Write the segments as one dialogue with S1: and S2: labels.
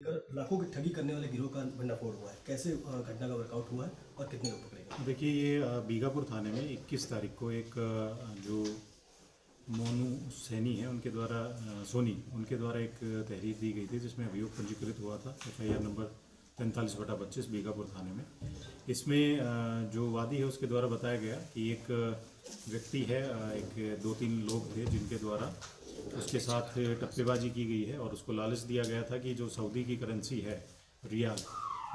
S1: लाखों की ठगी करने वाले गिरोह का भंडाफोड़ हुआ है। कैसे घटना का वर्कआउट हुआ है और कितने लोग पकड़े गए?
S2: देखिए, ये बीघापुर थाने में 21 तारीख को एक जो मोनू सैनी है उनके द्वारा सोनी उनके द्वारा एक तहरीर दी गई थी जिसमें अभियोग पंजीकृत हुआ था FIR नंबर 45/25 बीघापुर थाने में। इसमें जो वादी है उसके द्वारा बताया गया कि एक व्यक्ति है, एक 2-3 लोग थे जिनके द्वारा उसके साथ टप्पेबाजी की गई है और उसको लालच दिया गया था कि जो सऊदी की करेंसी है रियाल,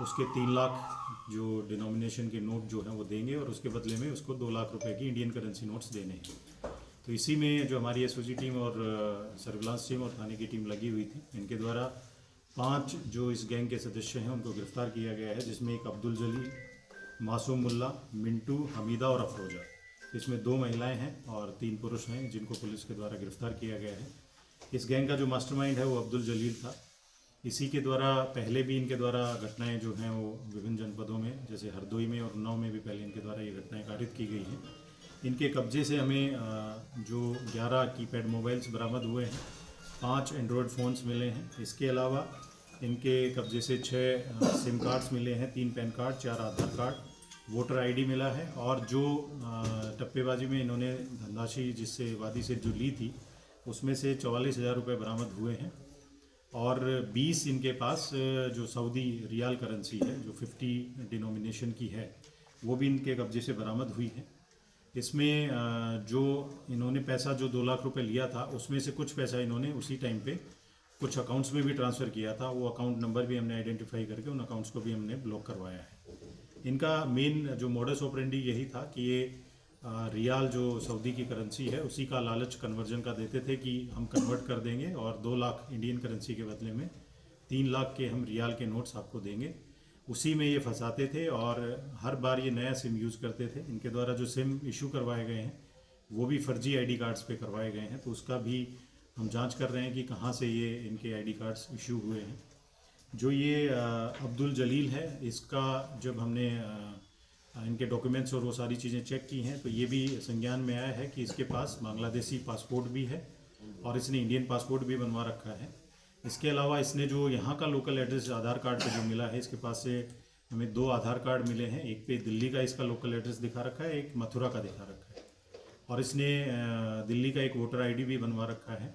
S2: उसके 3 लाख जो डिनोमिनेशन के नोट जो हैं वो देंगे और उसके बदले में उसको 2 लाख रुपए की इंडियन करेंसी नोट्स देने हैं। तो इसी में जो हमारी SOG टीम और सर्विलांस टीम और थाने की टीम लगी हुई थी, इनके द्वारा 5 जो इस गैंग के सदस्य हैं उनको गिरफ्तार किया गया है, जिसमें एक अब्दुल जलील, मासूम मुल्ला, मिंटू, हमीदा और अफरोजा। इसमें 2 महिलाएं हैं और 3 पुरुष हैं जिनको पुलिस के द्वारा गिरफ्तार किया गया है। इस गैंग का जो मास्टरमाइंड है वो अब्दुल जलील था। इसी के द्वारा पहले भी इनके द्वारा घटनाएं जो हैं वो विभिन्न जनपदों में, जैसे हरदोई में और उन्नाव में भी पहले इनके द्वारा ये घटनाएं कारित की गई हैं। इनके कब्जे से हमें जो 11 कीपैड मोबाइल्स बरामद हुए हैं, 5 एंड्रॉयड फ़ोन्स मिले हैं। इसके अलावा इनके कब्जे से 6 सिम कार्ड्स मिले हैं, 3 पैन कार्ड, 4 आधार कार्ड, वोटर ID मिला है। और जो टप्पेबाजी में इन्होंने धनराशि जिससे वादी से जो ली थी उसमें से 44,000 रुपये बरामद हुए हैं। और 20 इनके पास जो सऊदी रियाल करेंसी है जो 50 डिनोमिनेशन की है वो भी इनके कब्जे से बरामद हुई है। इसमें जो इन्होंने पैसा जो 2 लाख रुपए लिया था उसमें से कुछ पैसा इन्होंने उसी टाइम पे कुछ अकाउंट्स में भी ट्रांसफ़र किया था। वो अकाउंट नंबर भी हमने आइडेंटिफाई करके उन अकाउंट्स को भी हमने ब्लॉक करवाया है। इनका मेन जो मोडस ऑपरेंडी यही था कि ये रियाल जो सऊदी की करेंसी है उसी का लालच कन्वर्जन का देते थे कि हम कन्वर्ट कर देंगे और 2 लाख इंडियन करेंसी के बदले में 3 लाख के हम रियाल के नोट्स आपको देंगे। उसी में ये फंसाते थे और हर बार ये नया सिम यूज़ करते थे। इनके द्वारा जो सिम इशू करवाए गए हैं वो भी फर्जी ID कार्ड्स पे करवाए गए हैं, तो उसका भी हम जांच कर रहे हैं कि कहाँ से ये इनके ID कार्ड्स इशू हुए हैं। जो ये अब्दुल जलील है, इसका जब हमने इनके डॉक्यूमेंट्स और वो सारी चीज़ें चेक की हैं तो ये भी संज्ञान में आया है कि इसके पास बांग्लादेशी पासपोर्ट भी है और इसने इंडियन पासपोर्ट भी बनवा रखा है। इसके अलावा इसने जो यहाँ का लोकल एड्रेस आधार कार्ड पे जो मिला है, इसके पास से हमें 2 आधार कार्ड मिले हैं। एक पे दिल्ली का इसका लोकल एड्रेस दिखा रखा है, एक मथुरा का दिखा रखा है। और इसने दिल्ली का एक वोटर ID भी बनवा रखा है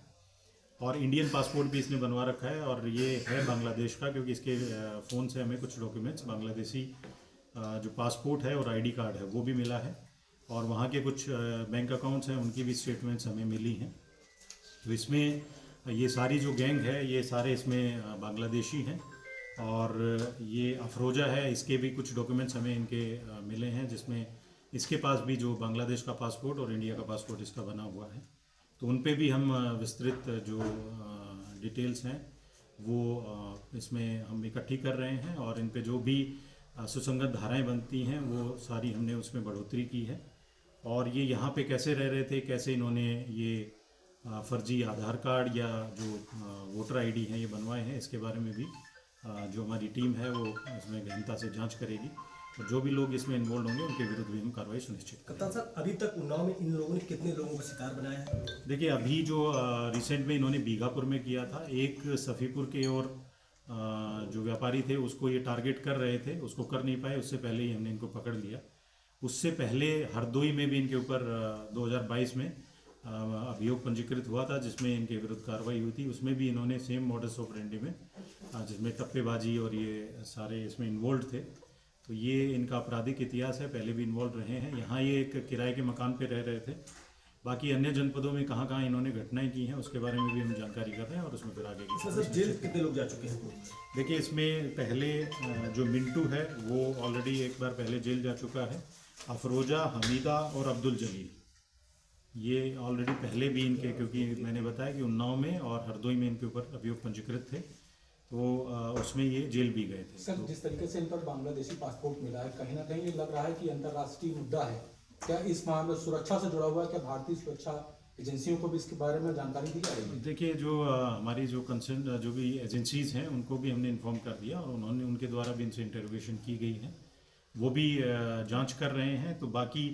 S2: और इंडियन पासपोर्ट भी इसने बनवा रखा है। और ये है बांग्लादेश का, क्योंकि इसके फ़ोन से हमें कुछ डॉक्यूमेंट्स बांग्लादेशी जो पासपोर्ट है और ID कार्ड है वो भी मिला है और वहाँ के कुछ बैंक अकाउंट्स हैं उनकी भी स्टेटमेंट्स हमें मिली हैं। तो इसमें ये सारी जो गैंग है ये सारे इसमें बांग्लादेशी हैं और ये अफरोजा है, इसके भी कुछ डॉक्यूमेंट्स हमें इनके मिले हैं जिसमें इसके पास भी जो बांग्लादेश का पासपोर्ट और इंडिया का पासपोर्ट इसका बना हुआ है। तो उन पे भी हम विस्तृत जो डिटेल्स हैं वो इसमें हम इकट्ठी कर रहे हैं और इन पे जो भी सुसंगत धाराएं बनती हैं वो सारी हमने उसमें बढ़ोतरी की है। और ये यहाँ पे कैसे रह रहे थे, कैसे इन्होंने ये फर्जी आधार कार्ड या जो वोटर ID हैं ये बनवाए हैं, इसके बारे में भी जो हमारी टीम है वो इसमें गहनता से जांच करेगी और जो भी लोग इसमें इन्वॉल्व होंगे उनके विरुद्ध भी हम कार्रवाई सुनिश्चित करेंगे।
S1: कप्तान साहब, अभी तक उन्नाव में इन लोगों ने कितने लोगों का शिकार बनाया है?
S2: देखिए, अभी जो रिसेंट में इन्होंने बीघापुर में किया था, एक सफ़ीपुर के और जो व्यापारी थे उसको ये टारगेट कर रहे थे, उसको कर नहीं पाए, उससे पहले ही हमने इनको पकड़ लिया। उससे पहले हरदोई में भी इनके ऊपर 2022 में अभियोग पंजीकृत हुआ था जिसमें इनके विरुद्ध कार्रवाई हुई थी। उसमें भी इन्होंने सेम मॉडस ऑपरेंडी में जिसमें टप्पेबाजी और ये सारे इसमें इन्वॉल्व थे। तो ये इनका आपराधिक इतिहास है, पहले भी इन्वॉल्व रहे हैं। यहाँ ये एक किराए के मकान पे रह रहे थे। बाकी अन्य जनपदों में कहाँ कहाँ इन्होंने घटनाएं की हैं उसके बारे में भी हम जानकारी कर रहे हैं और उसमें फिर आगे की।
S1: सर, जेल कितने लोग जा चुके हैं?
S2: देखिए, इसमें पहले जो मिंटू है वो ऑलरेडी एक बार पहले जेल जा चुका है। अफरोजा, हमीदा और अब्दुल जलील ये ऑलरेडी पहले भी इनके, क्योंकि मैंने बताया कि उन्नाव में और हरदोई में इनके ऊपर अभियोग पंजीकृत थे, तो उसमें ये जेल भी गए थे।
S3: सर, जिस तरीके से इन पर बांग्लादेशी पासपोर्ट मिला है, कहीं ना कहीं ये लग रहा है कि अंतर्राष्ट्रीय मुद्दा है। क्या इस मामले सुरक्षा से जुड़ा हुआ है? क्या भारतीय सुरक्षा एजेंसियों को भी इसके बारे में जानकारी दी जा रही है?
S2: देखिए, जो हमारी जो कंसर्न जो भी एजेंसीज हैं उनको भी हमने इन्फॉर्म कर दिया और उन्होंने उनके द्वारा भी इनसे इंटरोगेशन की गई है, वो भी जांच कर रहे हैं। तो बाकी